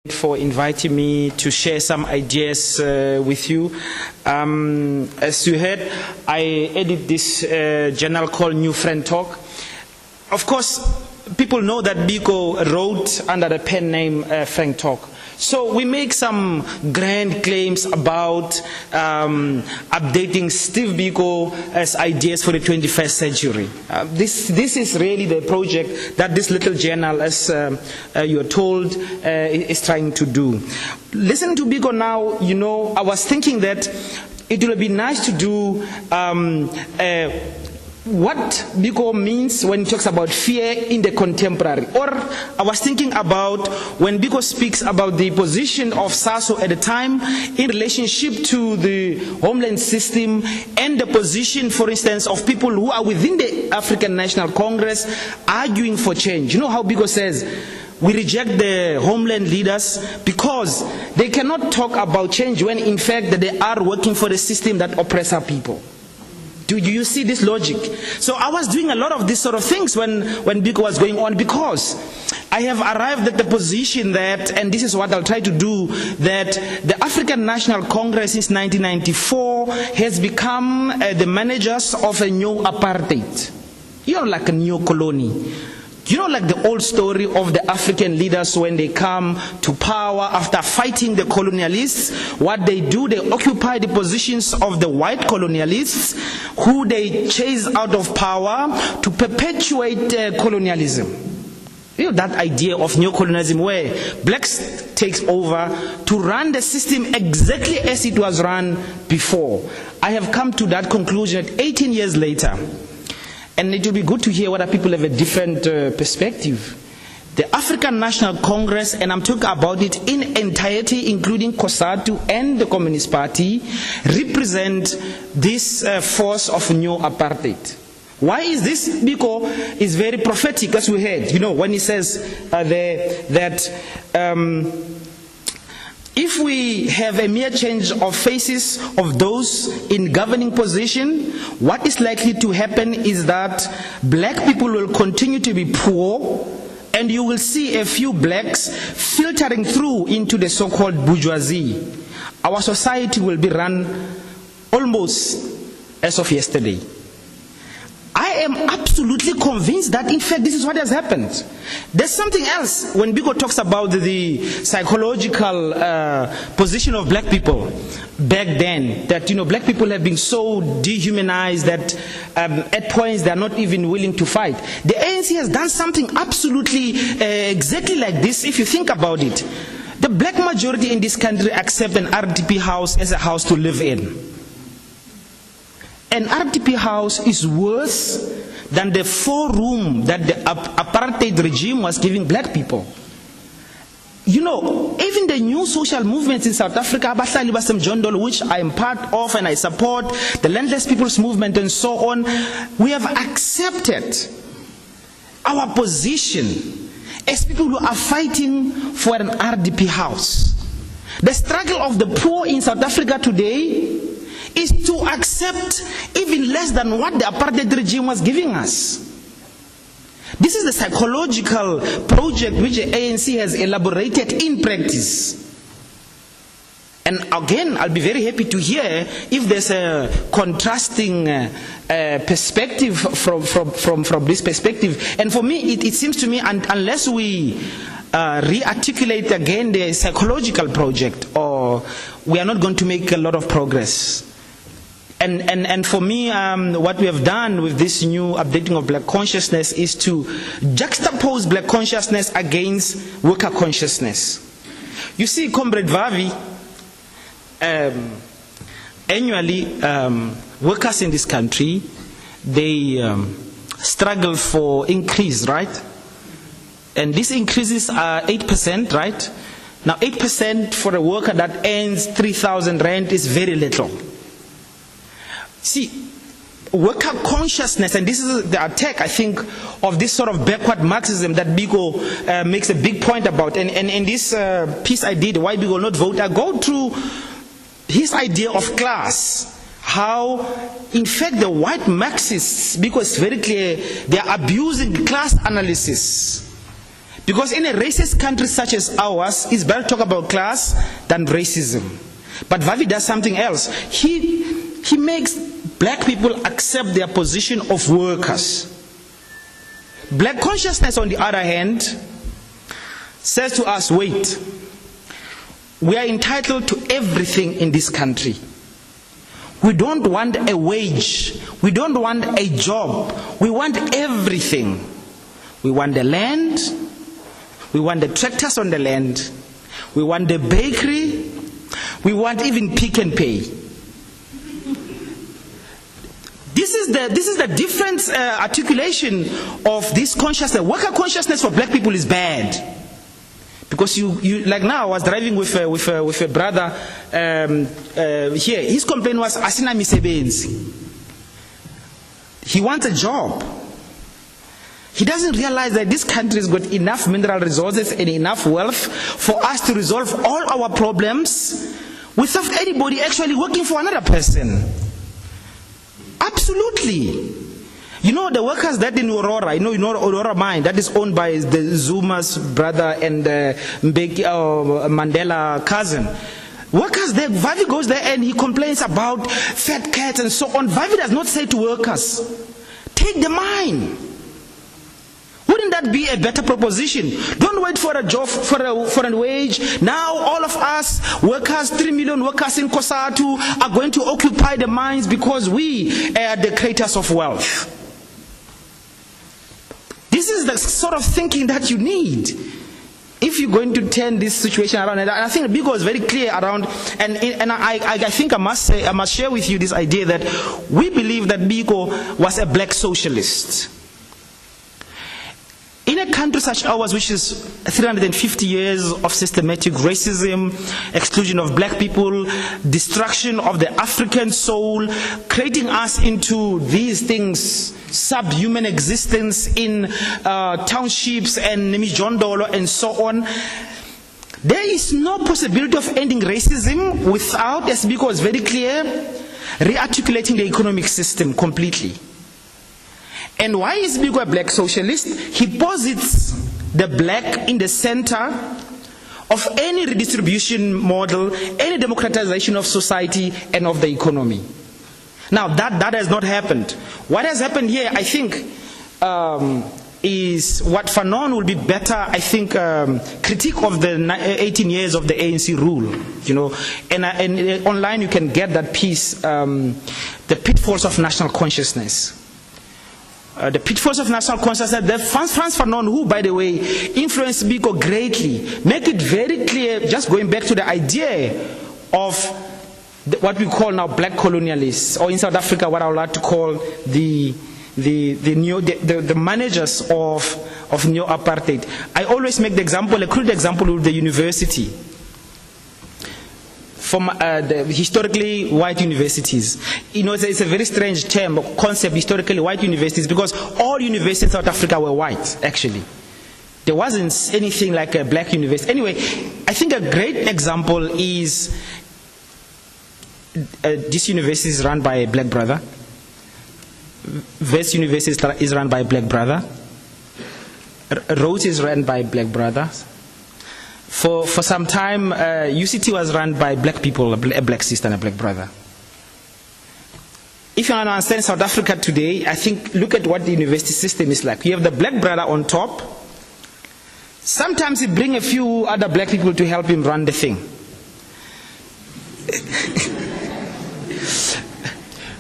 For inviting me to share some ideas with you. As you heard, I edit this journal called New Friend Talk. Of course, people know that Biko wrote under the pen name Frank Talk. So we make some grand claims about updating Steve Biko as ideas for the 21st century. This is really the project that this little journal, as you are told, is trying to do. Listening to Biko now, you know, I was thinking that it would be nice to do what Biko means when he talks about fear in the contemporary. Or I was thinking about when Biko speaks about the position of SASO at the time in relationship to the homeland system and the position, for instance, of people who are within the African National Congress arguing for change. You know how Biko says, we reject the homeland leaders because they cannot talk about change when in fact they are working for the system that oppresses our people. Do you see this logic? So I was doing a lot of these sort of things when Biko was going on, because I have arrived at the position that, and this is what I'll try to do, that the African National Congress since 1994 has become the managers of a new apartheid. You know, like a new colony. You know, like the old story of the African leaders when they come to power after fighting the colonialists. What they do, they occupy the positions of the white colonialists who they chase out of power to perpetuate colonialism. You know, that idea of neocolonialism where blacks takes over to run the system exactly as it was run before. I have come to that conclusion 18 years later. And it will be good to hear whether people have a different perspective. The African National Congress, and I'm talking about it in entirety, including COSATU and the Communist Party, represent this force of new apartheid. Why is this? Because it's very prophetic, as we heard. You know, when he says that if we have a mere change of faces of those in governing position, what is likely to happen is that black people will continue to be poor, and you will see a few blacks filtering through into the so-called bourgeoisie. Our society will be run almost as of yesterday. I am absolutely convinced that in fact this is what has happened. There's something else when Biko talks about the psychological position of black people back then, that, you know, black people have been so dehumanized that at points they are not even willing to fight. The ANC has done something absolutely exactly like this. If you think about it, the black majority in this country accept an RDP house as a house to live in. An RDP house is worse than the 4-room that the apartheid regime was giving black people. You know, even the new social movements in South Africa, which I am part of and I support, the Landless People's Movement and so on, we have accepted our position as people who are fighting for an RDP house. The struggle of the poor in South Africa today is to accept even less than what the apartheid regime was giving us. This is the psychological project which the ANC has elaborated in practice. And again, I'll be very happy to hear if there's a contrasting perspective from this perspective. And for me, it seems to me, unless we re-articulate again the psychological project, or we are not going to make a lot of progress. And for me, what we have done with this new updating of black consciousness is to juxtapose black consciousness against worker consciousness. You see, Comrade Vavi, annually, workers in this country, they struggle for increase, right? And these increases are 8%, right? Now, 8% for a worker that earns 3,000 rand is very little. See, worker consciousness, and this is the attack, I think, of this sort of backward Marxism that Biko makes a big point about. And in this piece I did, Why Biko Not Vote, I go through his idea of class, how, in fact, the white Marxists, because it's very clear, they are abusing class analysis. Because in a racist country such as ours, it's better to talk about class than racism. But Vavi does something else. He makes black people accept their position of workers. Black consciousness, on the other hand, says to us, wait, we are entitled to everything in this country. We don't want a wage. We don't want a job. We want everything. We want the land. We want the tractors on the land. We want the bakery. We want even Pick n Pay. This is the different articulation of this consciousness. Worker consciousness for black people is bad. Because you like now, I was driving with a brother here. His complaint was, asina misebenzi. He wants a job. He doesn't realize that this country has got enough mineral resources and enough wealth for us to resolve all our problems without anybody actually working for another person. Absolutely. You know the workers that in Aurora, you know Aurora mine that is owned by the Zuma's brother and Mbeki Mandela cousin. Workers there, Vavi goes there and he complains about fat cats and so on. Vavi does not say to workers, take the mine. Wouldn't that be a better proposition? Don't wait for a job, for a wage. Now all of us workers, 3 million workers in Kosatu are going to occupy the mines because we are the creators of wealth. This is the sort of thinking that you need if you're going to turn this situation around. And I think Biko is very clear around, and I think I must share with you this idea that we believe that Biko was a black socialist. In a country such as ours, which is 350 years of systematic racism, exclusion of black people, destruction of the African soul, creating us into these things, subhuman existence in townships and Nimijondolo and so on, there is no possibility of ending racism without, as Biko was very clear, re-articulating the economic system completely. And why is Biko a black socialist? He posits the black in the center of any redistribution model, any democratization of society and of the economy. Now that has not happened. What has happened here, I think, is what Fanon will be better, I think, critique of the 18 years of the ANC rule, you know. And online you can get that piece, The Pitfalls of National Consciousness. The pitfalls of national consciousness, the Frantz Fanon, who, by the way, influenced Biko greatly, make it very clear, just going back to the idea of what we call now black colonialists, or in South Africa, what I would like to call the managers of neo-apartheid. I always make the example, a crude example with the university. From the historically white universities. You know, it's a very strange term, concept, historically white universities, because all universities in South Africa were white, actually. There wasn't anything like a black university. Anyway, I think a great example is this university is run by a black brother. West University is run by a black brother. Rhodes is run by black brothers. For some time, UCT was run by black people, a black sister and a black brother. If you want to understand South Africa today, I think look at what the university system is like. You have the black brother on top. Sometimes he brings a few other black people to help him run the thing.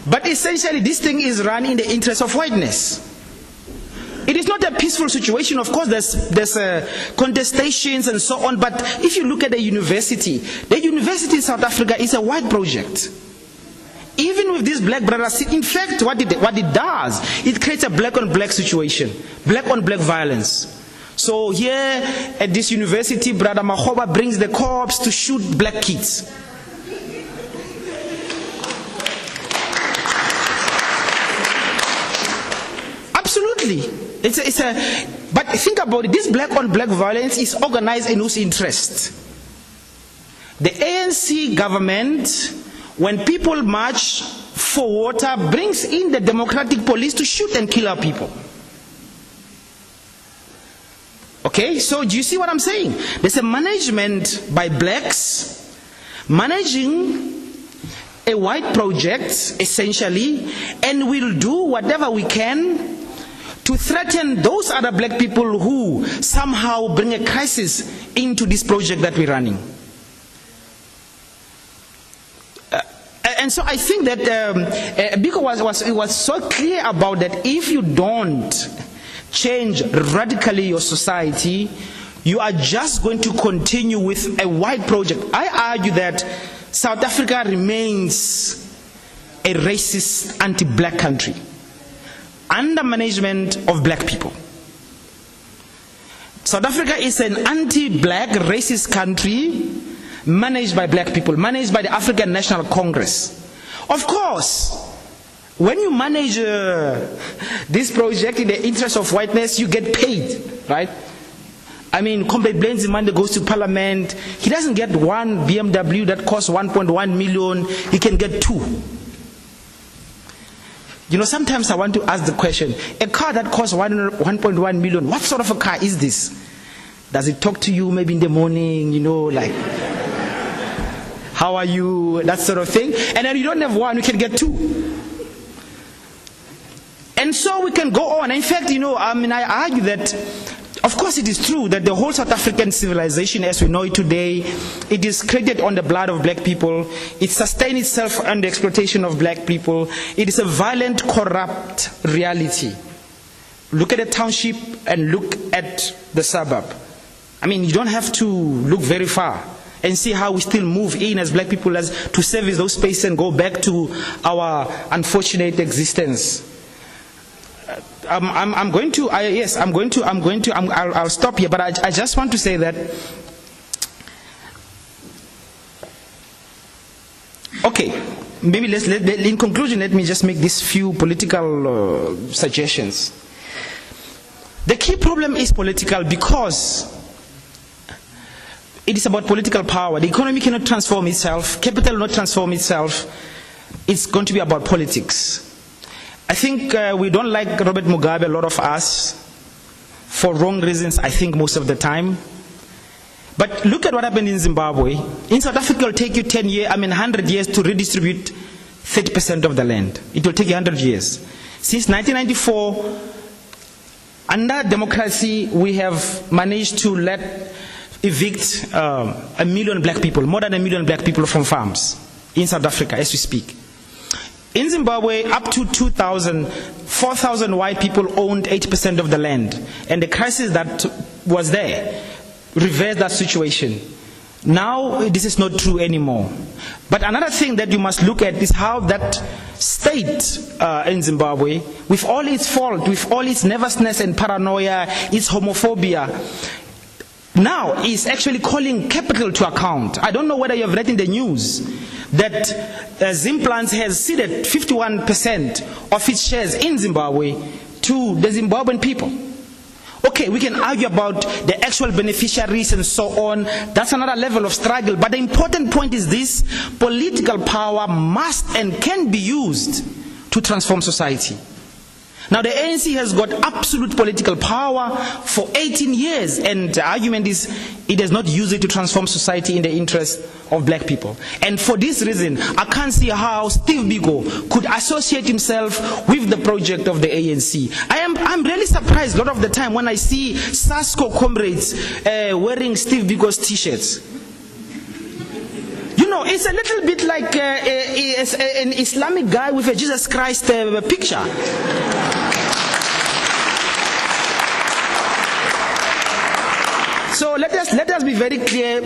But essentially, this thing is run in the interest of whiteness. It is not a peaceful situation. Of course, there's contestations and so on. But if you look at the university in South Africa is a white project. Even with these black brothers, in fact, what it does, it creates a black-on-black situation, black-on-black violence. So here at this university, Brother Mahoba brings the corps to shoot black kids. Absolutely. But think about it, this black-on-black violence is organized in whose interest? The ANC government, when people march for water, brings in the democratic police to shoot and kill our people. Okay, so do you see what I'm saying? There's a management by blacks managing a white project, essentially, and we'll do whatever we can to threaten those other black people who somehow bring a crisis into this project that we're running. And so I think that Biko was so clear about that. If you don't change radically your society, you are just going to continue with a white project. I argue that South Africa remains a racist, anti-black country under management of black people. South Africa is an anti-black, racist country managed by black people, managed by the African National Congress. Of course, when you manage this project in the interest of whiteness, you get paid, right? I mean, Comrade Blaine Monday goes to parliament, he doesn't get one BMW that costs 1.1 million, he can get two. You know, sometimes I want to ask the question, a car that costs 1.1 million, what sort of a car is this? Does it talk to you maybe in the morning, you know, like, how are you, that sort of thing? And then you don't have one, you can get two. And so we can go on. In fact, you know, I mean, I argue that, of course it is true that the whole South African civilization as we know it today, it is created on the blood of black people. It sustains itself on the exploitation of black people. It is a violent, corrupt reality. Look at the township and look at the suburb. I mean, you don't have to look very far and see how we still move in as black people as to service those spaces and go back to our unfortunate existence. I'll stop here, but I just want to say that, okay, maybe in conclusion, let me just make these few political suggestions. The key problem is political because it is about political power. The economy cannot transform itself, capital will not transform itself. It's going to be about politics. I think we don't like Robert Mugabe, a lot of us, for wrong reasons, I think most of the time. But look at what happened in Zimbabwe. In South Africa, it will take you 100 years to redistribute 30% of the land. It will take you 100 years. Since 1994, under democracy, we have managed to evict 1 million black people, more than 1 million black people from farms in South Africa as we speak. In Zimbabwe, up to 2000, 4,000 white people owned 80% of the land. And the crisis that was there reversed that situation. Now, this is not true anymore. But another thing that you must look at is how that state in Zimbabwe, with all its fault, with all its nervousness and paranoia, its homophobia, now is actually calling capital to account. I don't know whether you have read in the news that Zimplants has ceded 51% of its shares in Zimbabwe to the Zimbabwean people. Okay, we can argue about the actual beneficiaries and so on. That's another level of struggle. But the important point is this: political power must and can be used to transform society. Now the ANC has got absolute political power for 18 years, and the argument is it does not use it to transform society in the interest of black people. And for this reason, I can't see how Steve Biko could associate himself with the project of the ANC. I'm really surprised a lot of the time when I see SASCO comrades wearing Steve Biko's t-shirts. You know, it's a little bit like an Islamic guy with a Jesus Christ picture. So let us be very clear,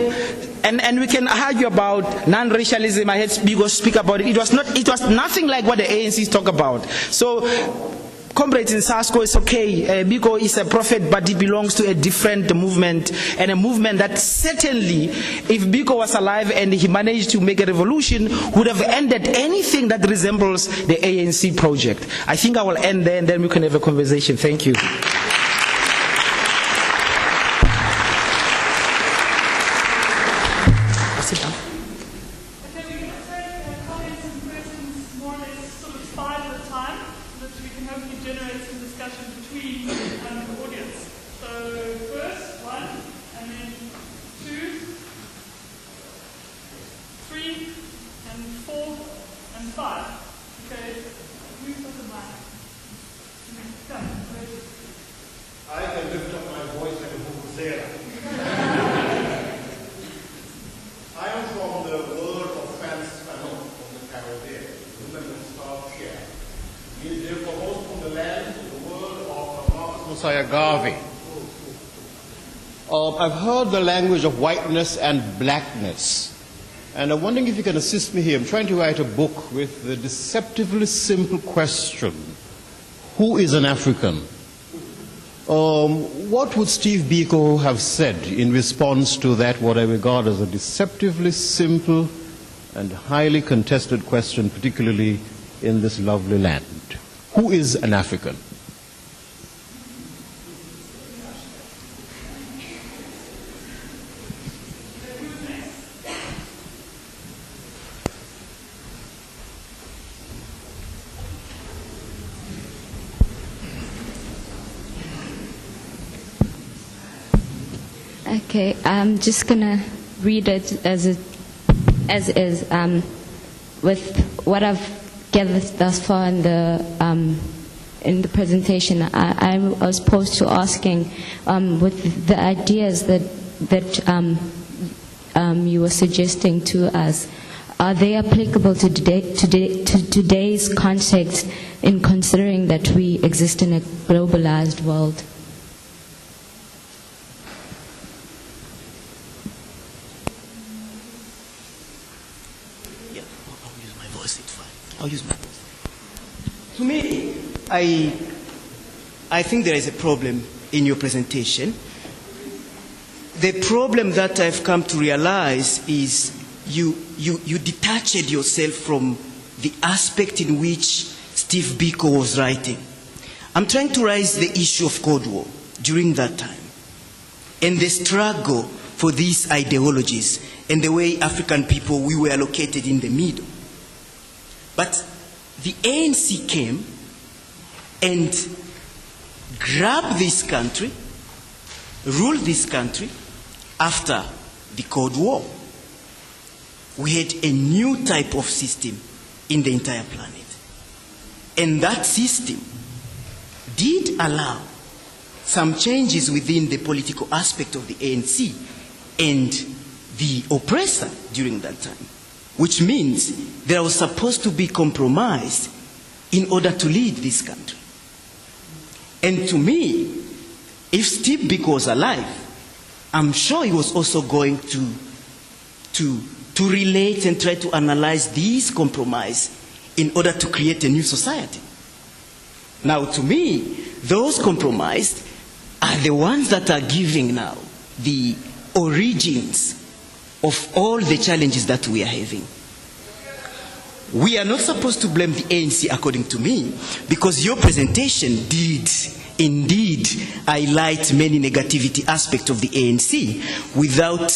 and we can argue about non-racialism. I heard Biko speak about it. It was nothing like what the ANCs talk about. So, comrades in SASCO, it's okay. Biko is a prophet, but he belongs to a different movement, and a movement that certainly, if Biko was alive and he managed to make a revolution, would have ended anything that resembles the ANC project. I think I will end there, and then we can have a conversation. Thank you. Sit down. Okay, we can take comments and questions more or less sort of 5 at a time, so that we can hopefully generate some discussion between the audience. So first, 3 and 4 and 5. Okay, who's got the mic? Go. I can lift up my voice like a vuvuzela. I am from the world of Spanish from the Caribbean, women of South here. We are therefore most from the land of the world of Marcus Mosiah Garvey. I've heard the language of whiteness and blackness. And I'm wondering if you can assist me here. I'm trying to write a book with the deceptively simple question, who is an African? What would Steve Biko have said in response to that, what I regard as a deceptively simple and highly contested question, particularly in this lovely land? Who is an African? Okay, I'm just gonna read it as is, with what I've gathered thus far in the presentation. I was posed to asking, with the ideas that you were suggesting to us, are they applicable to today's context, in considering that we exist in a globalized world? I'll use my voice. To me, I think there is a problem in your presentation. The problem that I've come to realize is you detached yourself from the aspect in which Steve Biko was writing. I'm trying to raise the issue of Cold War during that time and the struggle for these ideologies and the way African people, we were located in the middle. But the ANC came and grabbed this country, ruled this country after the Cold War. We had a new type of system in the entire planet. And that system did allow some changes within the political aspect of the ANC and the oppressor during that time, which means there was supposed to be compromise in order to lead this country. And to me, if Steve Biko was alive, I'm sure he was also going to relate and try to analyze these compromise in order to create a new society. Now, to me, those compromised are the ones that are giving now the origins of all the challenges that we are having. We are not supposed to blame the ANC, according to me, because your presentation did indeed highlight many negativity aspects of the ANC without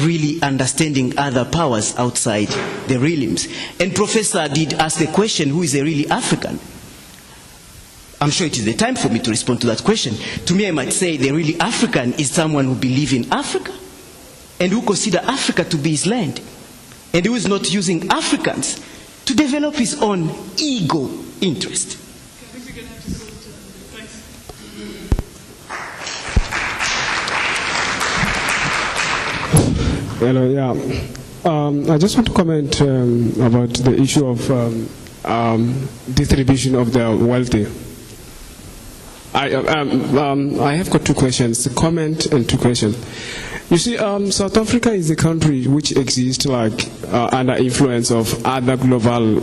really understanding other powers outside the realms. And Professor did ask the question, who is a really African? I'm sure it is the time for me to respond to that question. To me, I might say the really African is someone who believes in Africa and who consider Africa to be his land, and who is not using Africans to develop his own ego interest. I think we're going to have to go to thanks. Hello, yeah. I just want to comment about the issue of distribution of the wealthy. I have got two questions, a comment and two questions. You see, South Africa is a country which exists like under influence of other global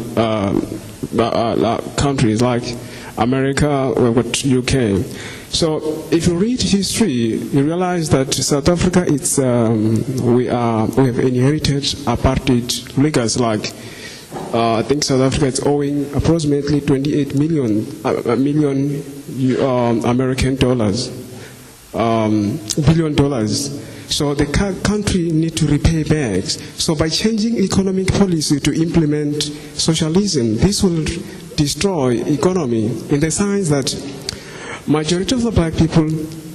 countries like America, we've got UK. So if you read history, you realize that South Africa, we have inherited apartheid legacy. Like I think South Africa is owing approximately 28 million American dollars, billion dollars. So the country needs to repay back. So by changing economic policy to implement socialism, this will destroy economy in the sense that majority of the black people,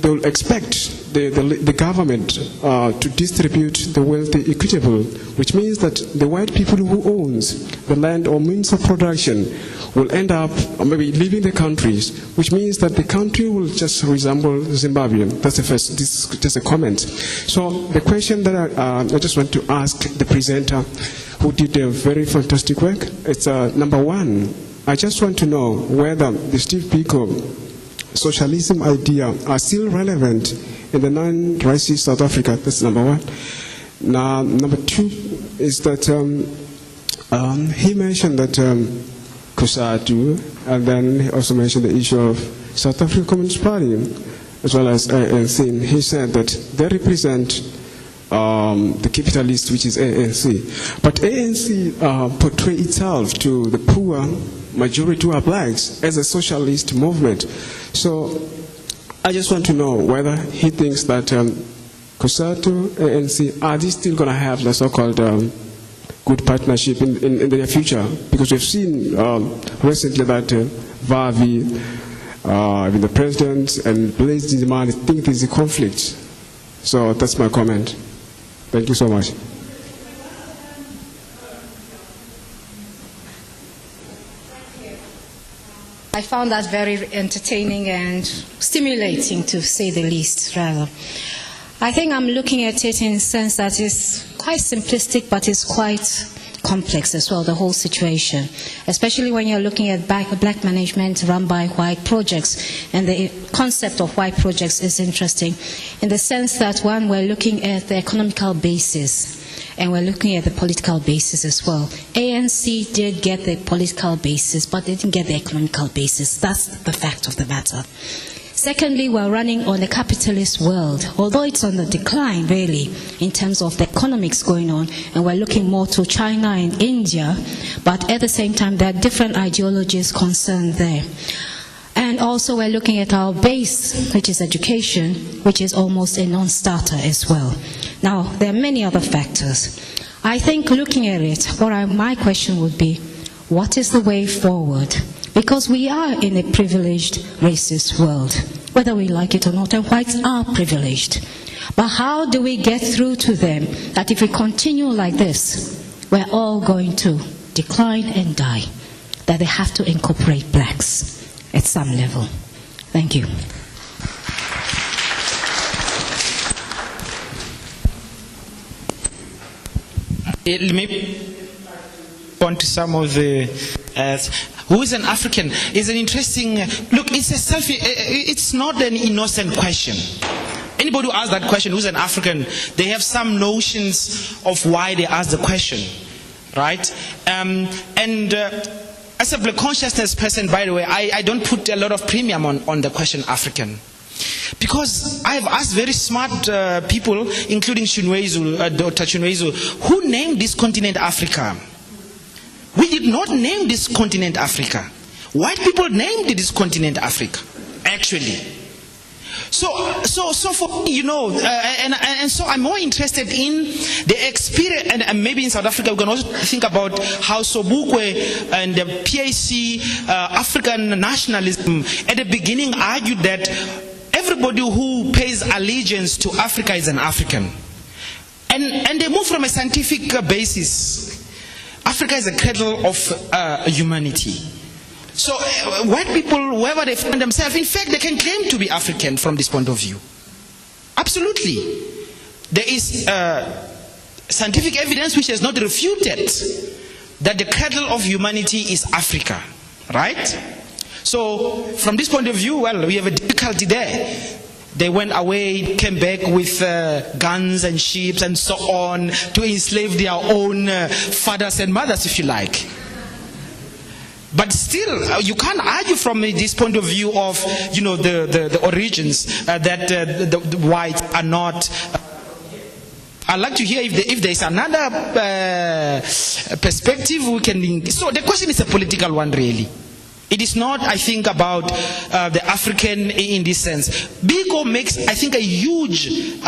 they will expect the government to distribute the wealthy equitable, which means that the white people who owns the land or means of production will end up maybe leaving the countries, which means that the country will just resemble Zimbabwe. That's the first, this is just a comment. So the question that I just want to ask the presenter, who did a very fantastic work, it's number one, I just want to know whether the Steve Biko socialism idea are still relevant in the non-racist South Africa. That's number one. Now, number two is that he mentioned that COSATU, and then he also mentioned the issue of South African Communist Party, as well as ANC. He said that they represent the capitalist, which is ANC. But ANC portray itself to the poor majority who are blacks as a socialist movement. So I just want to know whether he thinks that COSATU, ANC, are they still going to have the so-called good partnership in the near future? Because we've seen recently that Vavi, even the president and Blaise Nzimande think there's a conflict. So that's my comment. Thank you so much. I found that very entertaining and stimulating, to say the least, rather. I think I'm looking at it in a sense that it's quite simplistic, but it's quite complex as well, the whole situation, especially when you're looking at black management run by white projects. And the concept of white projects is interesting in the sense that, one, we're looking at the economical basis, and we're looking at the political basis as well. ANC did get the political basis, but they didn't get the economical basis. That's the fact of the matter. Secondly, we're running on a capitalist world, although it's on the decline, really, in terms of the economics going on, and we're looking more to China and India, but at the same time, there are different ideologies concerned there. And also, we're looking at our base, which is education, which is almost a non-starter as well. Now, there are many other factors. I think looking at it, my question would be, what is the way forward? Because we are in a privileged racist world, whether we like it or not, and whites are privileged. But how do we get through to them that if we continue like this, we're all going to decline and die, that they have to incorporate blacks at some level? Thank you. Maybe on to some of the who is an African is an interesting look. It's not an innocent question. Anybody who asks that question, who's an African, they have some notions of why they ask the question, right? As a black consciousness person, by the way, I don't put a lot of premium on the question African. Because I have asked very smart people, including Dr. Chinwezu, who named this continent Africa? We did not name this continent Africa. White people named this continent Africa, actually. So for me, and so I'm more interested in the experience, and maybe in South Africa we can also think about how Sobukwe and the PAC, African nationalism, at the beginning argued that everybody who pays allegiance to Africa is an African. And they move from a scientific basis. Africa is a cradle of humanity. So white people, wherever they find themselves, in fact, they can claim to be African from this point of view. Absolutely. There is scientific evidence which has not refuted that the cradle of humanity is Africa. Right? So from this point of view, well, we have a difficulty there. They went away, came back with guns and ships and so on to enslave their own fathers and mothers, if you like. But still, you can't argue from this point of view of, the origins that the whites are not. I'd like to hear if there is another perspective we can. So the question is a political one, really. It is not, I think, about the African in this sense. Biko makes, I think, a huge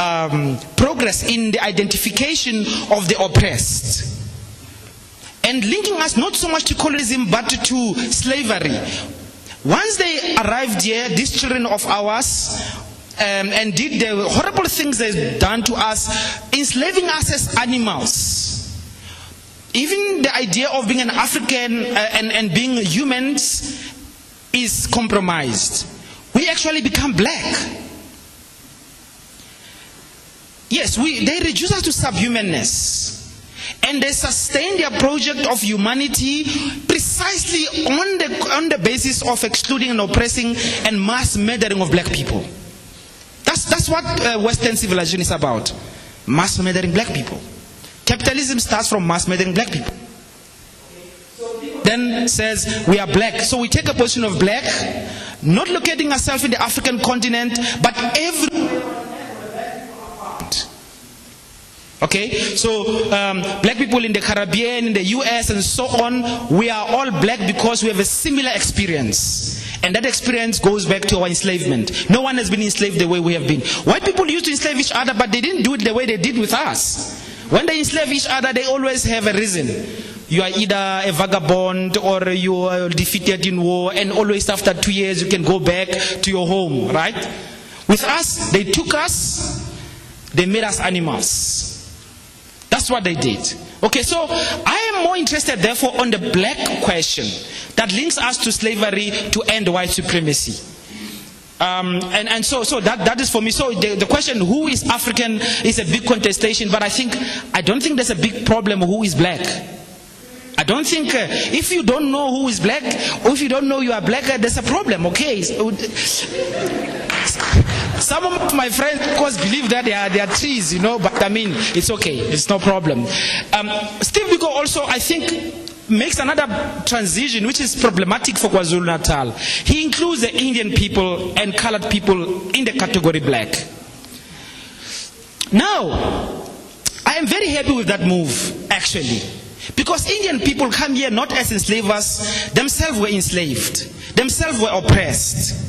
progress in the identification of the oppressed. And linking us not so much to colonialism, but to slavery. Once they arrived here, these children of ours, and did the horrible things they've done to us, enslaving us as animals. Even the idea of being an African and being humans is compromised. We actually become black. Yes, they reduce us to subhumanness. And they sustain their project of humanity precisely on the basis of excluding and oppressing and mass murdering of black people. That's what Western civilization is about. Mass murdering black people. Capitalism starts from mass murdering black people. Then says we are black. So we take a position of black, not locating ourselves in the African continent, but everywhere. Okay, so black people in the Caribbean, in the US and so on, we are all black because we have a similar experience. And that experience goes back to our enslavement. No one has been enslaved the way we have been. White people used to enslave each other, but they didn't do it the way they did with us. When they enslave each other, they always have a reason. You are either a vagabond or you are defeated in war, and always after 2 years you can go back to your home, right? With us, they took us, they made us animals. That's what they did. Okay, so I am more interested therefore on the black question that links us to slavery to end white supremacy. So that is for me. So the question who is African is a big contestation, but I don't think there's a big problem who is black. I don't think if you don't know who is black, or if you don't know you are black, there's a problem, okay? Some of my friends, of course, believe that they are trees, but I mean, it's okay, it's no problem. Steve Biko also, I think, makes another transition which is problematic for KwaZulu-Natal. He includes the Indian people and colored people in the category black. Now, I am very happy with that move, actually. Because Indian people come here not as enslavers, themselves were enslaved, themselves were oppressed.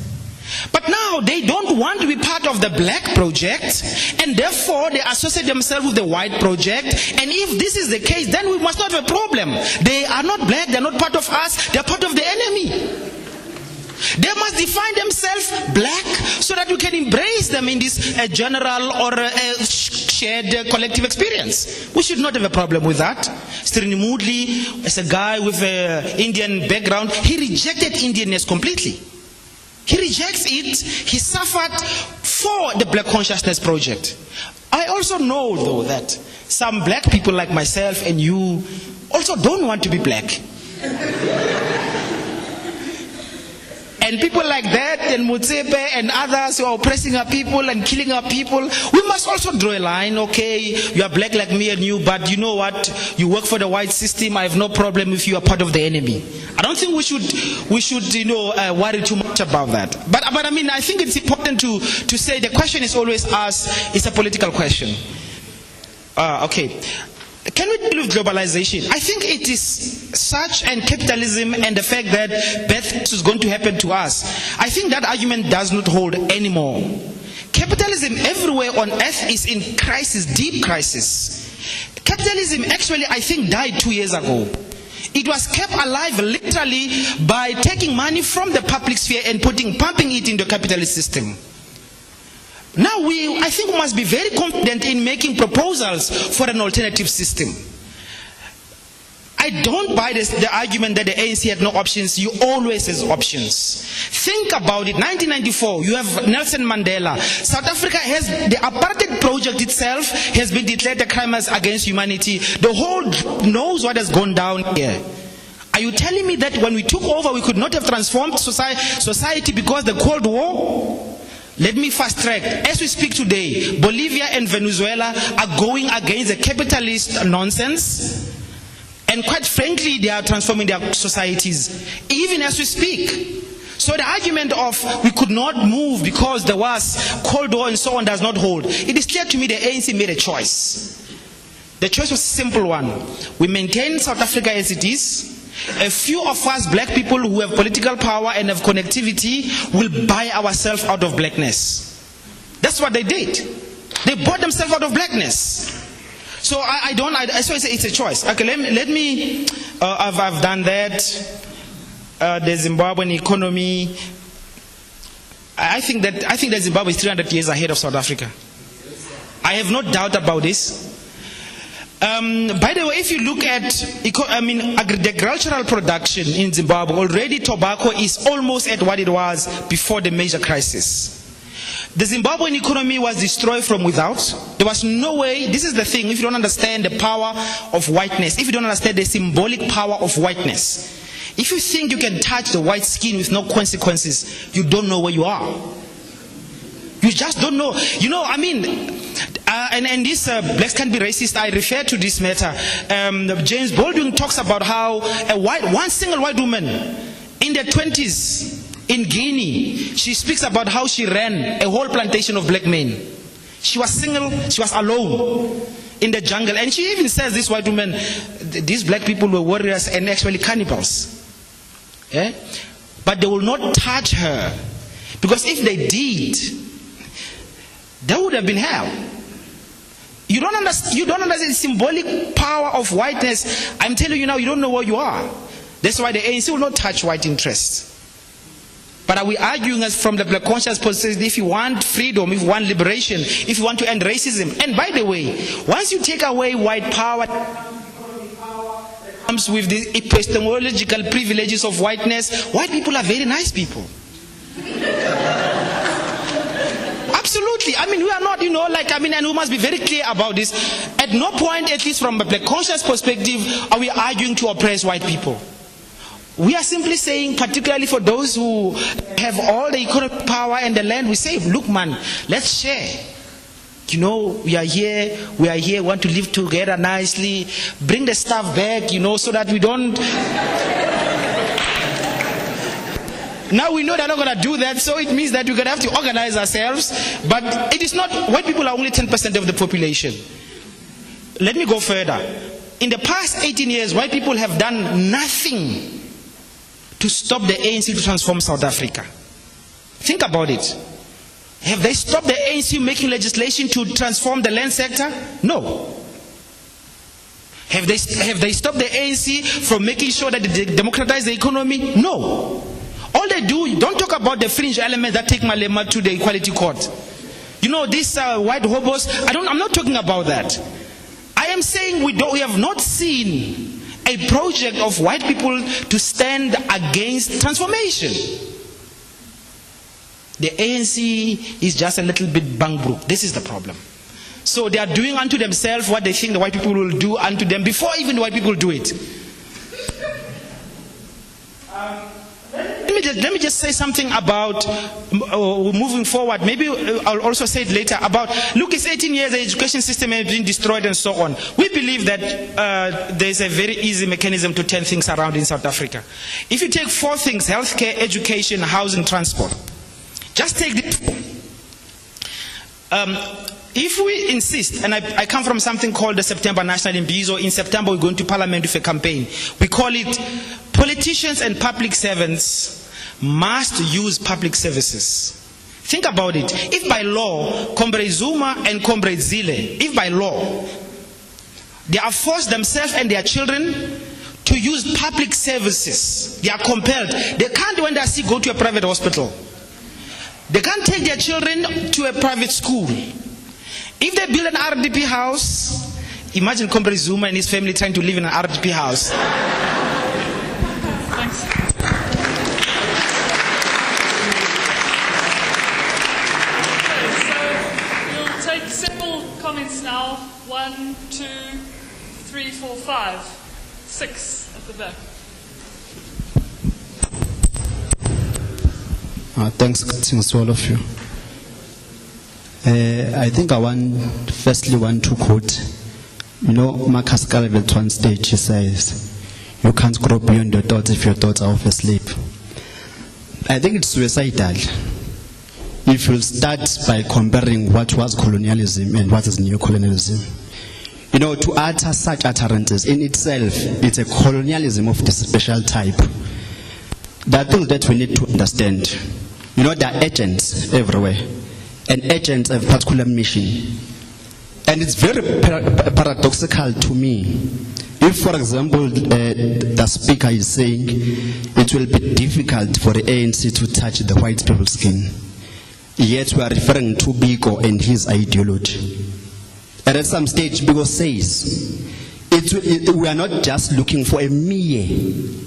But now they don't want to be part of the black project, and therefore they associate themselves with the white project. And if this is the case, then we must not have a problem. They are not black, they are not part of us, they are part of the enemy. They must define themselves black so that we can embrace them in this general or shared collective experience. We should not have a problem with that. Srini Moodley, as a guy with an Indian background, he rejected Indianness completely. He rejects it. He suffered for the Black Consciousness Project. I also know, though, that some black people like myself and you also don't want to be black. And people like that, and Mutsepe and others who are oppressing our people and killing our people, we must also draw a line. Okay, you are black like me and you, but you know what? You work for the white system. I have no problem if you are part of the enemy. I don't think we should worry too much about that. But I mean, I think it's important to say the question is always asked. It's a political question. Okay. Can we deal with globalization? I think it is such, and capitalism and the fact that birth is going to happen to us, I think that argument does not hold anymore. Capitalism everywhere on earth is in crisis, deep crisis. Capitalism actually, I think, died 2 years ago. It was kept alive literally by taking money from the public sphere and pumping it into the capitalist system. Now I think we must be very confident in making proposals for an alternative system. I don't buy the argument that the ANC had no options. You always have options. Think about it. 1994, you have Nelson Mandela. South Africa has, the apartheid project itself has been declared a crime against humanity. The whole knows what has gone down here. Are you telling me that when we took over, we could not have transformed society because the Cold War? Let me fast track. As we speak today, Bolivia and Venezuela are going against the capitalist nonsense. And quite frankly, they are transforming their societies, even as we speak. So the argument of we could not move because there was Cold War and so on does not hold. It is clear to me the ANC made a choice. The choice was a simple one. We maintain South Africa as it is. A few of us black people who have political power and have connectivity will buy ourselves out of blackness. That's what they did. They bought themselves out of blackness. So so it's a choice. Okay, let me I've done that. The Zimbabwean economy. I think that Zimbabwe is 300 years ahead of South Africa. I have no doubt about this. By the way, if you look at agricultural production in Zimbabwe, already tobacco is almost at what it was before the major crisis. The Zimbabwean economy was destroyed from without. There was no way. This is the thing. If you don't understand the power of whiteness, if you don't understand the symbolic power of whiteness, if you think you can touch the white skin with no consequences, you don't know where you are. You just don't know. You know, I mean, and this blacks can be racist. I refer to this matter. James Baldwin talks about how one single white woman in the 20s in Guinea, she speaks about how she ran a whole plantation of black men. She was single, she was alone in the jungle. And she even says, this white woman, these black people were warriors and actually cannibals. Yeah? But they will not touch her. Because if they did, there would have been hell. You don't understand the symbolic power of whiteness. I'm telling you now, you don't know where you are. That's why the ANC will not touch white interests. But are we arguing as from the black conscious position, if you want freedom, if you want liberation, if you want to end racism? And by the way, once you take away white power, that comes with the epistemological privileges of whiteness, white people are very nice people. Absolutely. I mean, we are not, and we must be very clear about this. At no point, at least from a black conscious perspective, are we arguing to oppress white people. We are simply saying, particularly for those who have all the economic power and the land, we say, look man, let's share. You know, we are here, want to live together nicely, bring the stuff back, so that we don't... Now we know they're not going to do that, so it means that we're going to have to organize ourselves. But it is not, white people are only 10% of the population. Let me go further. In the past 18 years, white people have done nothing to stop the ANC to transform South Africa. Think about it. Have they stopped the ANC making legislation to transform the land sector? No. Have they stopped the ANC from making sure that they democratize the economy? No. All they do, don't talk about the fringe elements that take Malema to the Equality Court. These white hobos, I'm not talking about that. I am saying we have not seen a project of white people to stand against transformation. The ANC is just a little bit bangbrook. This is the problem. So they are doing unto themselves what they think the white people will do unto them before even the white people do it. Let me just say something about moving forward. Maybe I'll also say it later about, look, it's 18 years, the education system has been destroyed and so on. We believe that there's a very easy mechanism to turn things around in South Africa. If you take 4 things, healthcare, education, housing, transport, just take this. If we insist, and I come from something called the September National Imbizo, in September we're going to Parliament with a campaign. We call it Politicians and Public Servants Must Use Public Services. Think about it. If by law, Comrade Zuma and Comrade Zille, if by law, they are forced themselves and their children to use public services, they are compelled. They can't, when they are sick, go to a private hospital. They can't take their children to a private school. If they build an RDP house, imagine Comrade Zuma and his family trying to live in an RDP house. Thanks. Okay, so we'll take several comments now. 1, 2, 3, 4, 5, 6 at the back. Thanks to all of you. I think I firstly want to quote, Marcus Garvey at one stage, he says, you can't grow beyond your thoughts if your thoughts are off asleep. I think it's suicidal if you start by comparing what was colonialism and what is neo-colonialism. To utter such utterances in itself, it's a colonialism of this special type. There are things that we need to understand. There are agents everywhere, and agents have a particular mission. And it's very paradoxical to me. If, for example, the speaker is saying it will be difficult for the ANC to touch the white people's skin, yet we are referring to Biko and his ideology. And at some stage, Biko says, we are not just looking for a mere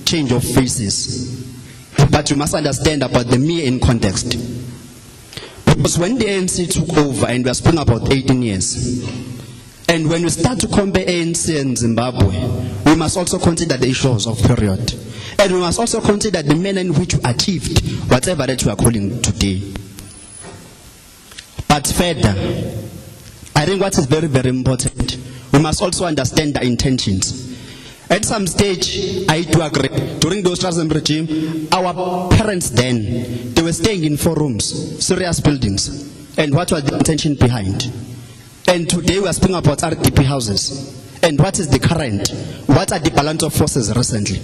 change of faces, but you must understand about the mere in context. Because when the ANC took over, and we are speaking about 18 years, and when we start to compare ANC and Zimbabwe, we must also consider the issues of period. And we must also consider the manner in which we achieved whatever that we are calling today. But further, I think what is very, very important, we must also understand the intentions. At some stage, I do agree, during the Australian regime, our parents then, they were staying in 4 rooms, serious buildings. And what was the intention behind? And today we are speaking about RDP houses. And what is the current? What are the balance of forces recently?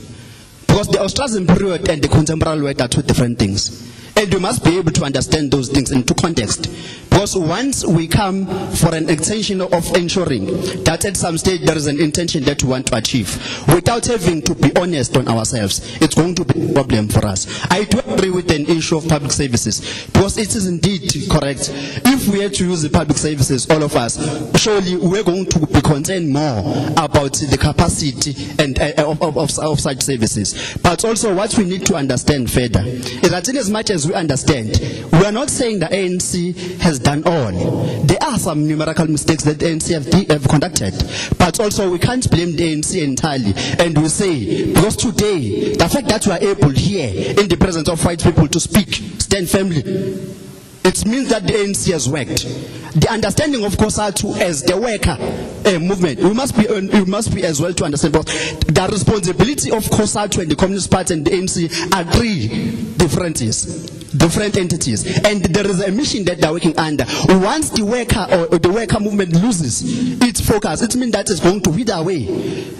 Because the Australian period and the contemporary world are 2 different things. And we must be able to understand those things into context. Because once we come for an intention of ensuring that at some stage there is an intention that we want to achieve, without having to be honest on ourselves, it's going to be a problem for us. I do agree with an issue of public services, because it is indeed correct. If we had to use the public services, all of us, surely we're going to be concerned more about the capacity and of such services. But also what we need to understand further is that in as much as we understand, we are not saying the ANC has done all. There are some numerical mistakes that the ANC have conducted, but also we can't blame the ANC entirely. And we say, because today, the fact that we are able here, in the presence of white people, to speak, stand firmly, it means that the ANC has worked. The understanding of COSATU as the worker movement, we must be as well to understand, because the responsibility of COSATU and the Communist Party and the ANC are 3 different entities, and there is a mission that they are working under. Once the worker or the worker movement loses its focus, it means that it's going to wither away,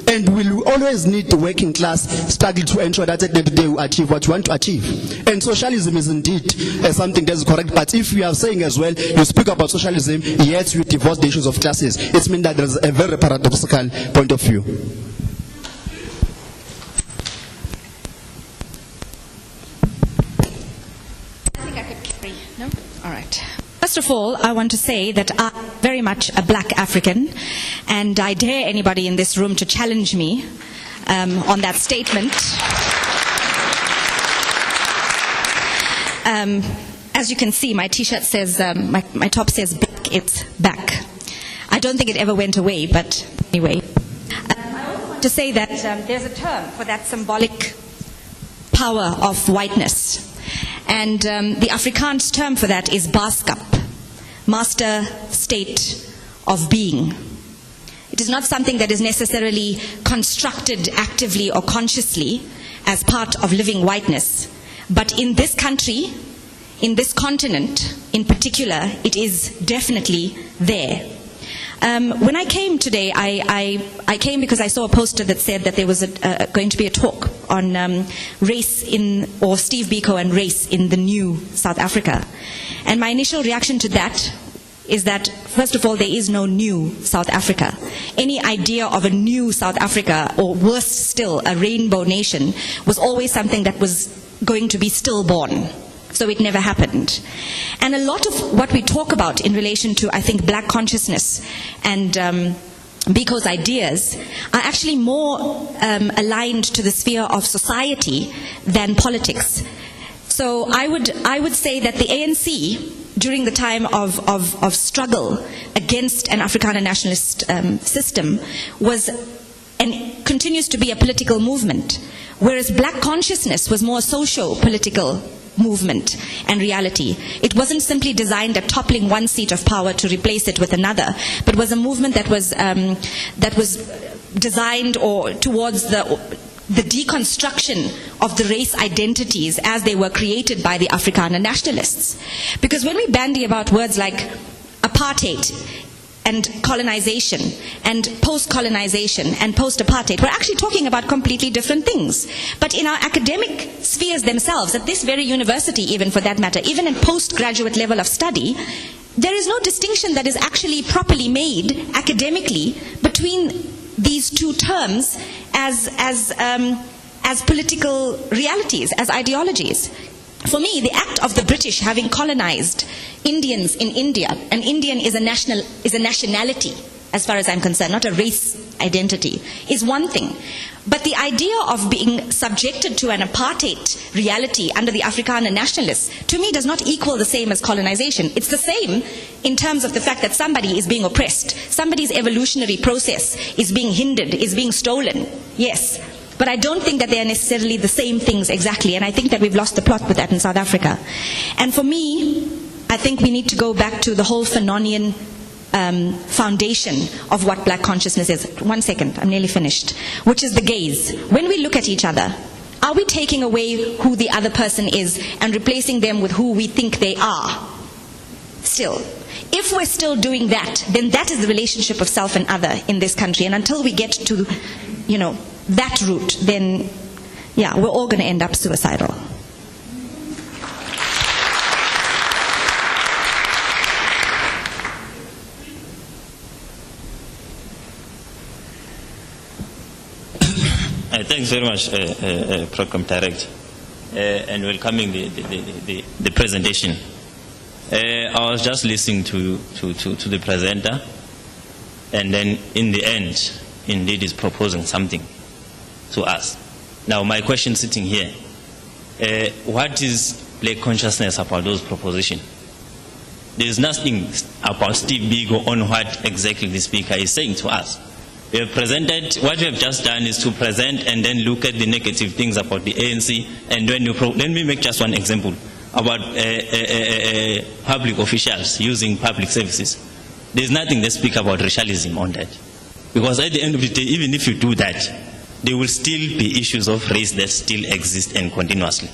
and we will always need the working class struggle to ensure that at the end of the day we achieve what we want to achieve. And socialism is indeed something that is correct, but if you are saying as well, you speak about socialism, yet you divorce the issues of classes, it means that there is a very paradoxical point of view. All right. First of all, I want to say that I'm very much a black African, and I dare anybody in this room to challenge me on that statement. As you can see, my T-shirt says, my top says black, it's back. I don't think it ever went away, but anyway. I also want to say that there's a term for that symbolic power of whiteness. And the Afrikaans term for that is Baaskap, master state of being. It is not something that is necessarily constructed actively or consciously as part of living whiteness. But in this country, in this continent in particular, it is definitely there. When I came today, I came because I saw a poster that said that there was going to be a talk on race or Steve Biko and race in the new South Africa. And my initial reaction to that is that, first of all, there is no new South Africa. Any idea of a new South Africa, or worse still, a rainbow nation, was always something that was going to be stillborn. So it never happened. And a lot of what we talk about in relation to, I think, black consciousness and Biko's ideas are actually more aligned to the sphere of society than politics. So I would say that the ANC, during the time of struggle against an Afrikaner nationalist system, was and continues to be a political movement, whereas black consciousness was more socio-political movement and reality. It wasn't simply designed at toppling one seat of power to replace it with another, but was a movement that was designed or towards the deconstruction of the race identities as they were created by the Afrikaner nationalists. Because when we bandy about words like apartheid and colonization and post-colonization and post-apartheid, we're actually talking about completely different things. But in our academic spheres themselves, at this very university even for that matter, even in postgraduate level of study, there is no distinction that is actually properly made academically between these two terms as political realities, as ideologies. For me, the act of the British having colonized Indians in India, an Indian is a nationality, as far as I'm concerned, not a race identity, is one thing. But the idea of being subjected to an apartheid reality under the Afrikaner nationalists, to me, does not equal the same as colonization. It's the same in terms of the fact that somebody is being oppressed. Somebody's evolutionary process is being hindered, is being stolen. Yes. But I don't think that they are necessarily the same things exactly, and I think that we've lost the plot with that in South Africa. And for me, I think we need to go back to the whole Fanonian foundation of what black consciousness is. 1 second, I'm nearly finished. Which is the gaze. When we look at each other, are we taking away who the other person is and replacing them with who we think they are? Still. If we're still doing that, then that is the relationship of self and other in this country. And until we get to, that route, then, we're all going to end up suicidal. Thanks very much, Program Direct, and welcoming the presentation. I was just listening to the presenter, and then in the end, indeed, is proposing something to us. Now, my question sitting here, what is black consciousness about those propositions? There is nothing about Steve Biko on what exactly the speaker is saying to us. We have presented, what we have just done is to present and then look at the negative things about the ANC. And when let me make just one example about public officials using public services. There's nothing that speak about racialism on that. Because at the end of the day, even if you do that, there will still be issues of race that still exist and continuously.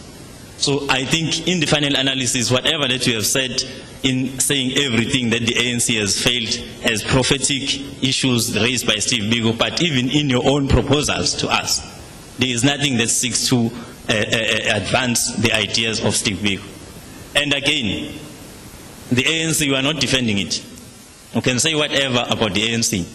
So I think in the final analysis, whatever that you have said in saying everything that the ANC has failed as prophetic issues raised by Steve Biko, but even in your own proposals to us, there is nothing that seeks to advance the ideas of Steve Biko. And again, the ANC, you are not defending it. You can say whatever about the ANC,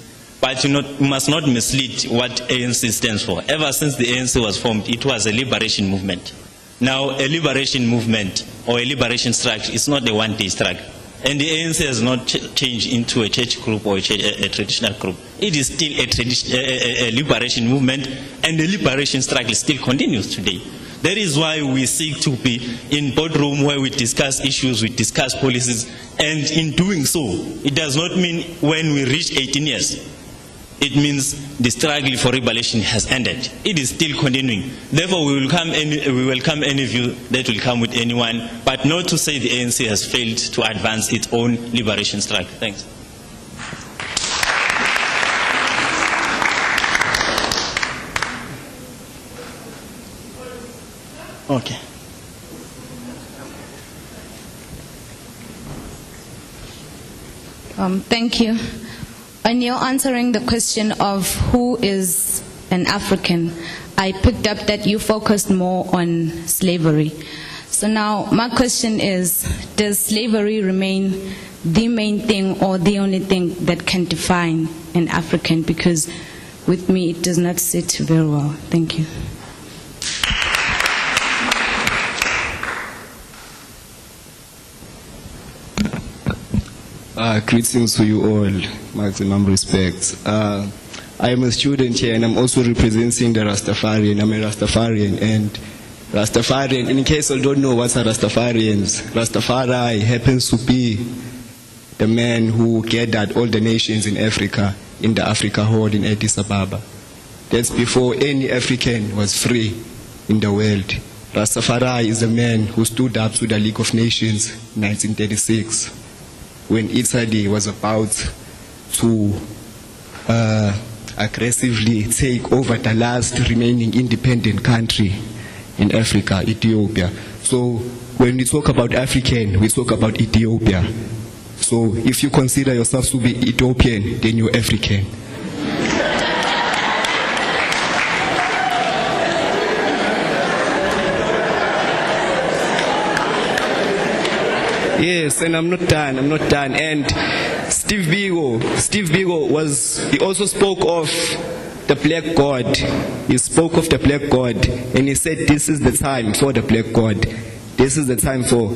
but you must not mislead what ANC stands for. Ever since the ANC was formed, it was a liberation movement. Now, a liberation movement or a liberation struggle is not a one-day struggle. And the ANC has not changed into a church group or a traditional group. It is still a liberation movement, and the liberation struggle still continues today. That is why we seek to be in boardroom where we discuss issues, we discuss policies, and in doing so, it does not mean when we reach 18 years. It means the struggle for liberation has ended. It is still continuing. Therefore, we welcome any view that will come with anyone, but not to say the ANC has failed to advance its own liberation struggle. Thanks. Okay. Thank you. When you're answering the question of who is an African, I picked up that you focused more on slavery. So now my question is, does slavery remain the main thing or the only thing that can define an African? Because with me it does not sit very well. Thank you. Greetings to you all, maximum respect. I am a student here and I'm also representing the Rastafarian. I'm a Rastafarian, and Rastafarian, in case you don't know what are Rastafarians, Rastafari happens to be the man who gathered all the nations in Africa in the Africa Hall in Addis Ababa. That's before any African was free in the world. Rastafari is the man who stood up to the League of Nations in 1936. When Italy was about to aggressively take over the last remaining independent country in Africa, Ethiopia. So when we talk about African, we talk about Ethiopia. So if you consider yourself to be Ethiopian, then you're African. Yes, and I'm not done. And Steve Biko he also spoke of the black God. He spoke of the black God, and he said this is the time for the black God. this is the time for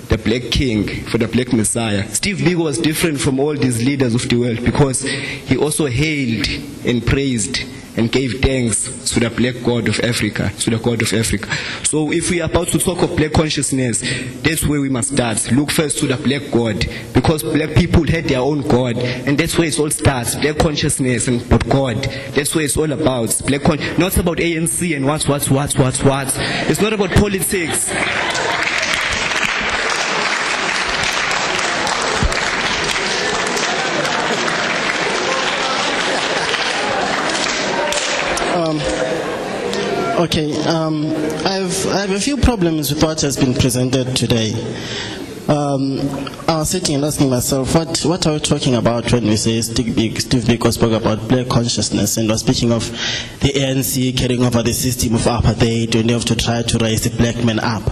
the black king, for the black messiah. Steve Biko was different from all these leaders of the world because he also hailed and praised and gave thanks to the black God of Africa, to the God of Africa. So if we are about to talk of black consciousness, that's where we must start. Look first to the black God, because black people had their own God, and that's where it all starts. Black consciousness and but God, that's what it's all about. Not about ANC and what. It's not about politics. I have a few problems with what has been presented today. I was sitting and asking myself, what are we talking about when we say Steve Biko spoke about black consciousness and was speaking of the ANC carrying over the system of apartheid and they have to try to raise the black man up.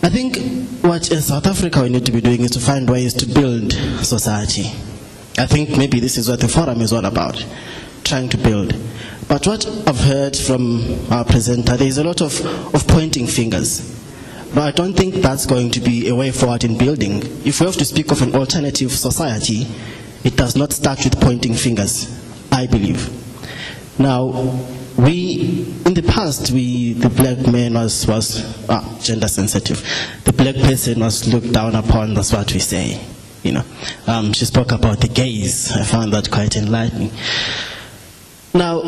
I think what in South Africa we need to be doing is to find ways to build society. I think maybe this is what the forum is all about, trying to build. But what I've heard from our presenter, there is a lot of pointing fingers. But I don't think that's going to be a way forward in building. If we have to speak of an alternative society, it does not start with pointing fingers, I believe. Now, in the past, the black man was gender sensitive. The black person was looked down upon, that's what we say. She spoke about the gays. I found that quite enlightening. Now,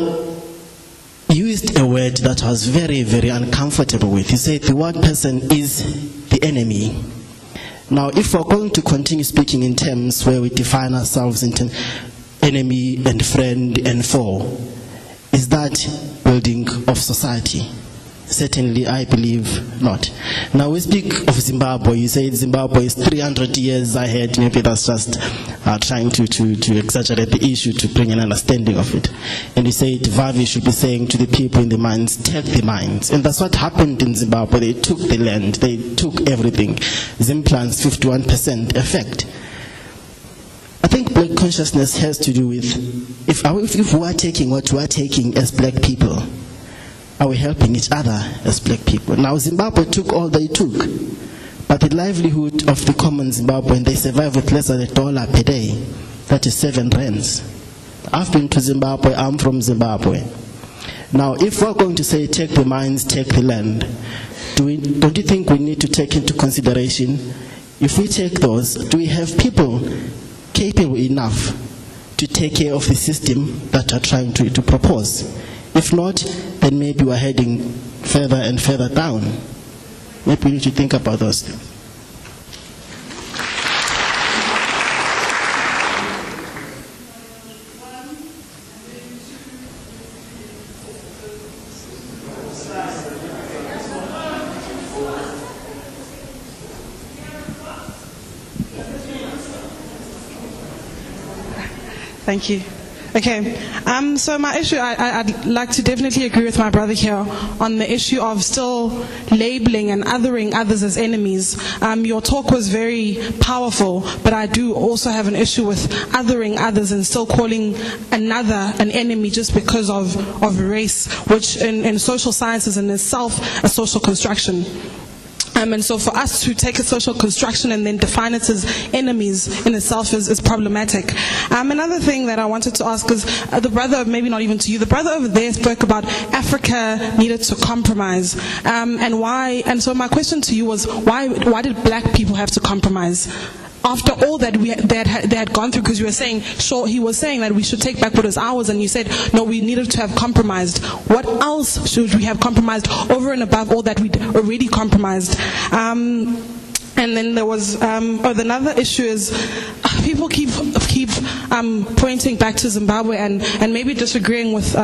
you used a word that I was very, very uncomfortable with. You said the white person is the enemy. Now, if we're going to continue speaking in terms where we define ourselves into enemy and friend and foe, is that building of society? Certainly, I believe not. Now, we speak of Zimbabwe. You say Zimbabwe is 300 years ahead. Maybe that's just trying to exaggerate the issue to bring an understanding of it. And you say Vavi should be saying to the people in the mines, take the mines. And that's what happened in Zimbabwe. They took the land. They took everything. Zimplant's 51% effect. I think black consciousness has to do with, if we are taking what we are taking as black people, are we helping each other as black people? Now, Zimbabwe took all they took, but the livelihood of the common Zimbabwean, they survive with less than $1 per day. That is 7 rands. I've been to Zimbabwe, I'm from Zimbabwe. Now, if we're going to say take the mines, take the land, don't you think we need to take into consideration, if we take those, do we have people capable enough to take care of the system that are trying to propose? If not, then maybe we're heading further and further down. Maybe we need to think about those things. Thank you. Okay, so my issue, I'd like to definitely agree with my brother here on the issue of still labeling and othering others as enemies. Your talk was very powerful, but I do also have an issue with othering others and still calling another an enemy just because of race, which in social science is in itself a social construction. And so for us to take a social construction and then define it as enemies in itself is problematic. Another thing that I wanted to ask is, the brother, maybe not even to you, the brother over there spoke about Africa needed to compromise. And why? And so my question to you was, why did black people have to compromise? After all that they had gone through, because you were saying, sure, he was saying that we should take back what is ours, and you said, no, we needed to have compromised. What else should we have compromised over and above all that we'd already compromised? And then there was another issue is people keep pointing back to Zimbabwe and maybe disagreeing with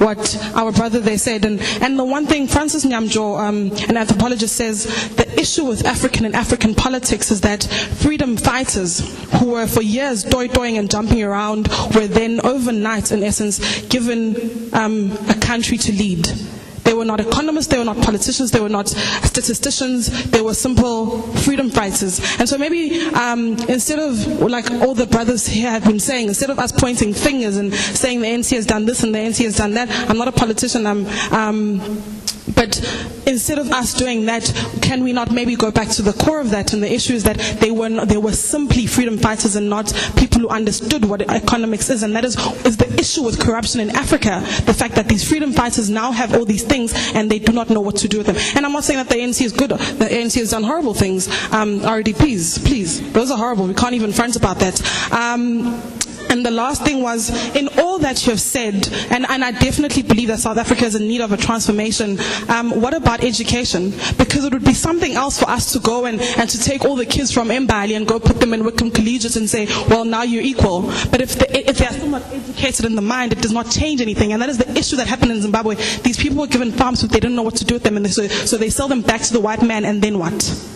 what our brother there said. And the one thing Francis Nyamjo, an anthropologist, says the issue with African politics is that freedom fighters who were for years doing and jumping around were then overnight, in essence, given a country to lead. They were not economists, they were not politicians, they were not statisticians, they were simple freedom fighters. And so maybe instead of, like all the brothers here have been saying, instead of us pointing fingers and saying the NC has done this and the NC has done that, I'm not a politician, But instead of us doing that, can we not maybe go back to the core of that? And the issue is that they were simply freedom fighters and not people who understood what economics is. And that is the issue with corruption in Africa, the fact that these freedom fighters now have all these things and they do not know what to do with them. And I'm not saying that the ANC is good. The ANC has done horrible things. RDPs, please, those are horrible. We can't even front about that. And the last thing was, in all that you have said, and I definitely believe that South Africa is in need of a transformation, what about education? Because it would be something else for us to go and to take all the kids from Mbali and go put them in Wickham Collegiate and say, well, now you're equal. But if they are still not educated in the mind, it does not change anything. And that is the issue that happened in Zimbabwe. These people were given farms, but they didn't know what to do with them, and so they sell them back to the white man, and then what?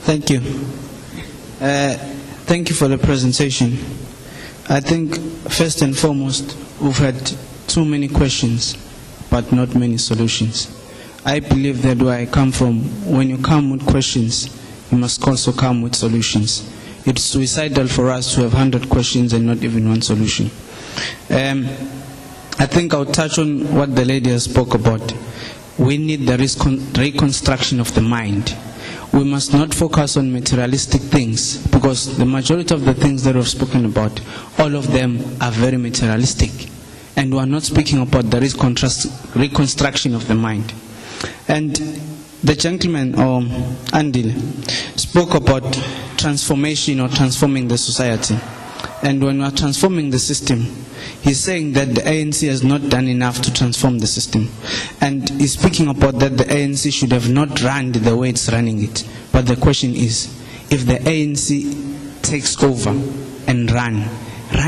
Thank you. Thank you for the presentation. I think first and foremost, we've had too many questions, but not many solutions. I believe that where I come from, when you come with questions, you must also come with solutions. It's suicidal for us to have 100 questions and not even one solution. I think I'll touch on what the lady has spoke about. We need the reconstruction of the mind. We must not focus on materialistic things, because the majority of the things that we've spoken about, all of them are very materialistic. And we are not speaking about the reconstruction of the mind. And the gentleman, Andile, spoke about transformation or transforming the society. And when we are transforming the system, he's saying that the ANC has not done enough to transform the system. And he's speaking about that the ANC should have not run the way it's running it. But the question is, if the ANC takes over and run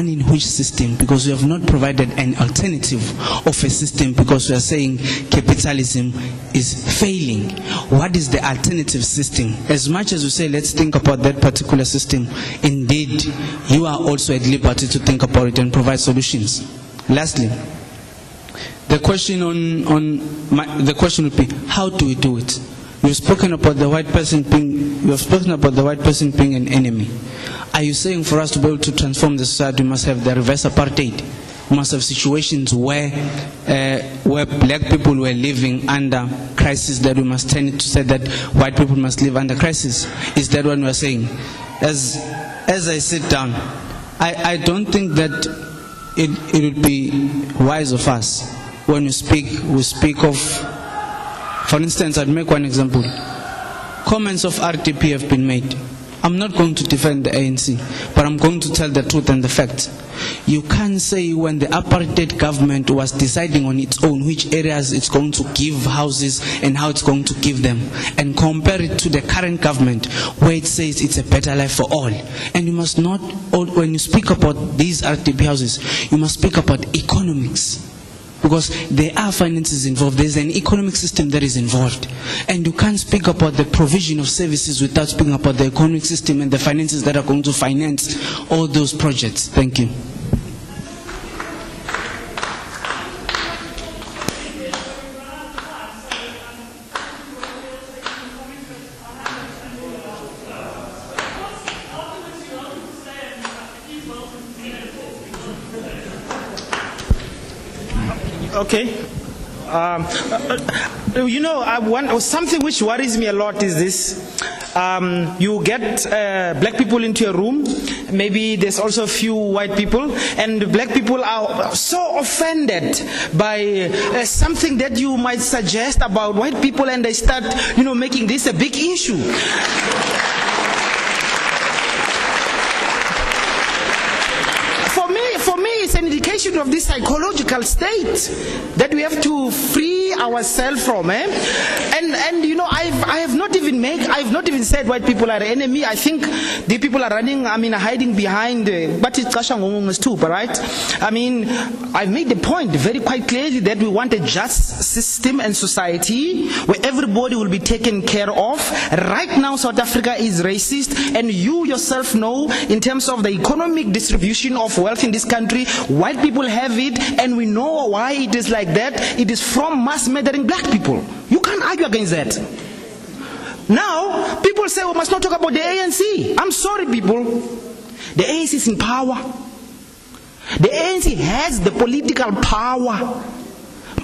in which system? Because we have not provided an alternative of a system, because we are saying capitalism is failing. What is the alternative system? As much as we say let's think about that particular system, indeed you are also at liberty to think about it and provide solutions. Lastly, the question the question would be, how do we do it? You've spoken about the white person being an enemy. Are you saying for us to be able to transform the society, we must have the reverse apartheid? We must have situations where black people were living under crisis, that we must turn it to say that white people must live under crisis? Is that what we are saying? As I sit down, I don't think that it would be wise of us when we speak of, for instance, I'd make one example. Comments of RTP have been made. I'm not going to defend the ANC, but I'm going to tell the truth and the facts. You can't say when the apartheid government was deciding on its own which areas it's going to give houses and how it's going to give them, and compare it to the current government where it says it's a better life for all. And you must not, when you speak about these RTP houses, you must speak about economics. Because there are finances involved, there's an economic system that is involved. And you can't speak about the provision of services without speaking about the economic system and the finances that are going to finance all those projects. Thank you. Okay. Something which worries me a lot is this. You get black people into a room, maybe there's also a few white people, and black people are so offended by something that you might suggest about white people, and they start, making this a big issue. For me, it's an indication of this psychological state that we have to free ourselves from. I have not even said white people are the enemy. I think the people are hiding behind. But it's Kashangongongas too, right? I've made the point very quite clearly that we want a just system and society where everybody will be taken care of. Right now, South Africa is racist, and you yourself know, in terms of the economic distribution of wealth in this country, white people people have it, and we know why it is like that. It is from mass murdering black people. You can't argue against that. Now, people say we must not talk about the ANC. I'm sorry, people. The ANC is in power. The ANC has the political power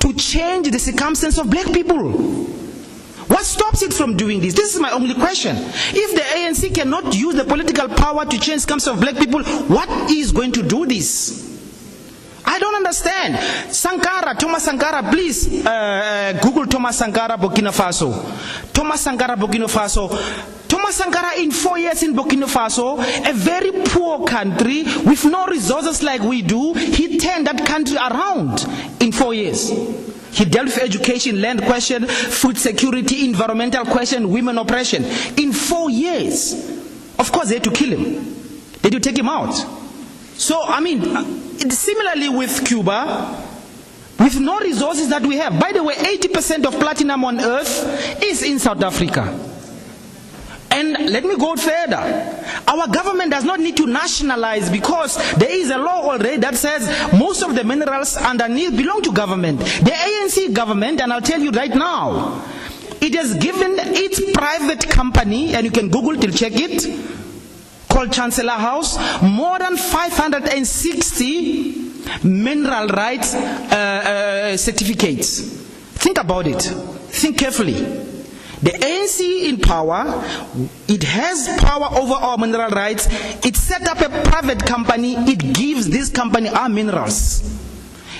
to change the circumstance of black people. What stops it from doing this? This is my only question. If the ANC cannot use the political power to change the circumstance of black people, what is going to do this? I don't understand. Sankara, Thomas Sankara, please Google Thomas Sankara, Burkina Faso. Thomas Sankara, Burkina Faso. Thomas Sankara in 4 years in Burkina Faso, a very poor country with no resources like we do, he turned that country around in 4 years. He dealt with education, land question, food security, environmental question, women oppression. In 4 years. Of course, they had to kill him. They had to take him out. So, I mean, similarly with Cuba, with no resources that we have. By the way, 80% of platinum on earth is in South Africa. And let me go further. Our government does not need to nationalize, because there is a law already that says most of the minerals underneath belong to government. The ANC government, and I'll tell you right now, it has given its private company, and you can Google it, check it, called Chancellor House, more than 560 mineral rights certificates. Think about it. Think carefully. The ANC in power, it has power over our mineral rights. It set up a private company. It gives this company our minerals.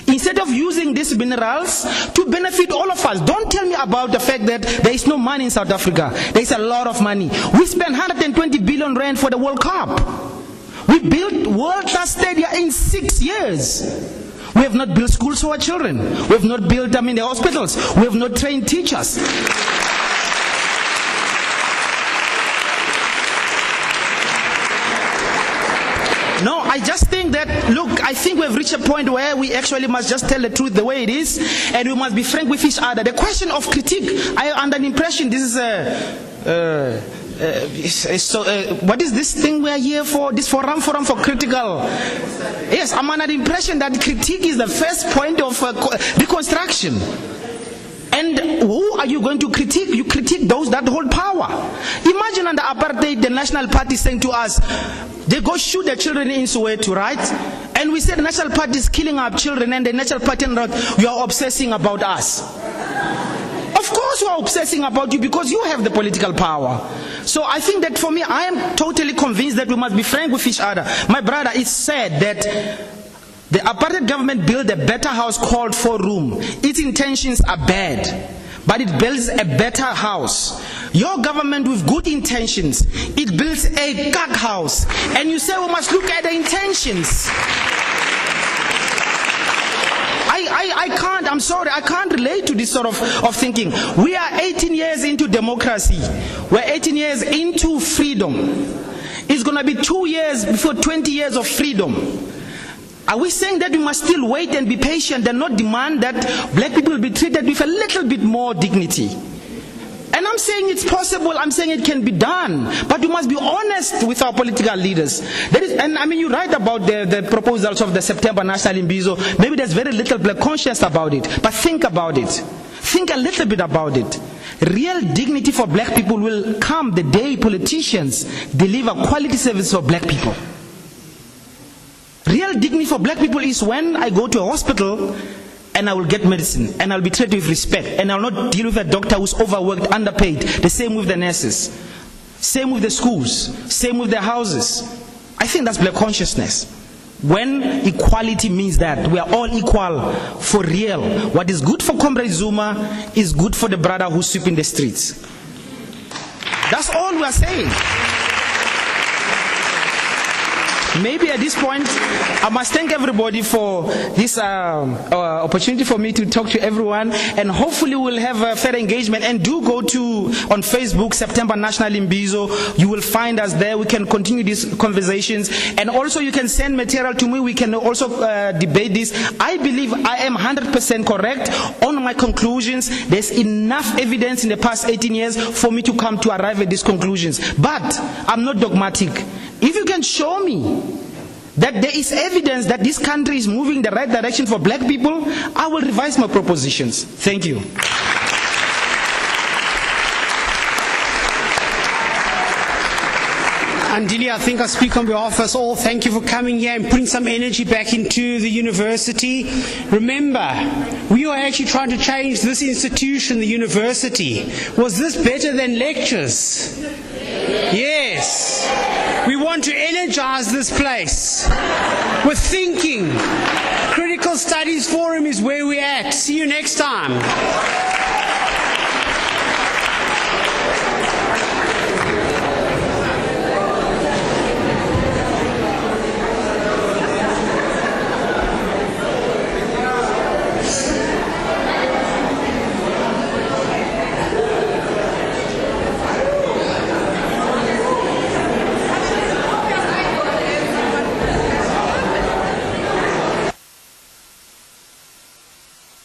Instead of using these minerals to benefit all of us. Don't tell me about the fact that there is no money in South Africa. There is a lot of money. We spent 120 billion rand for the World Cup. We built world-class stadia in 6 years. We have not built schools for our children. We have not built them in the hospitals. We have not trained teachers. No, I just think that, look, I think we've reached a point where we actually must just tell the truth the way it is, and we must be frank with each other. The question of critique, I am under the impression this is what is this thing we are here for? This forum for critical. Yes, I'm under the impression that critique is the first point of reconstruction. And who are you going to critique? You critique those that hold power. Imagine under apartheid, the National Party saying to us, they go shoot their children in Soweto, right? And we say the National Party is killing our children, and the National Party, you are obsessing about us. Of course we are obsessing about you, because you have the political power. So I think that for me, I am totally convinced that we must be frank with each other. My brother, it's said that the apartheid government built a better house called 4-room. Its intentions are bad, but it builds a better house. Your government with good intentions, it builds a gag house. And you say we must look at the intentions. I can't, I'm sorry, I can't relate to this sort of thinking. We are 18 years into democracy. We're 18 years into freedom. It's going to be 2 years before 20 years of freedom. Are we saying that we must still wait and be patient and not demand that black people will be treated with a little bit more dignity? And I'm saying it's possible, I'm saying it can be done, but we must be honest with our political leaders. And I mean, you write about the proposals of the September National Imbizo. Maybe there's very little black conscience about it, but think about it. Think a little bit about it. Real dignity for black people will come the day politicians deliver quality service for black people. Real dignity for black people is when I go to a hospital and I will get medicine and I'll be treated with respect, and I'll not deal with a doctor who's overworked, underpaid. The same with the nurses. Same with the schools. Same with the houses. I think that's black consciousness. When equality means that we are all equal for real. What is good for Comrade Zuma is good for the brother who's sweeping the streets. That's all we are saying. Maybe at this point, I must thank everybody for this opportunity for me to talk to everyone, and hopefully we'll have a fair engagement. And do go on Facebook, September National Imbizo. You will find us there. We can continue these conversations, and also you can send material to me. We can also debate this. I believe I am 100% correct on my conclusions. There's enough evidence in the past 18 years for me to come to arrive at these conclusions. But I'm not dogmatic. If you can show me that there is evidence that this country is moving in the right direction for black people, I will revise my propositions. Thank you. Andili, I think I speak on behalf of us all. Thank you for coming here and putting some energy back into the university. Remember, we are actually trying to change this institution, the university. Was this better than lectures? Yes. We want to energize this place with thinking. Critical Studies Forum is where we're at. See you next time.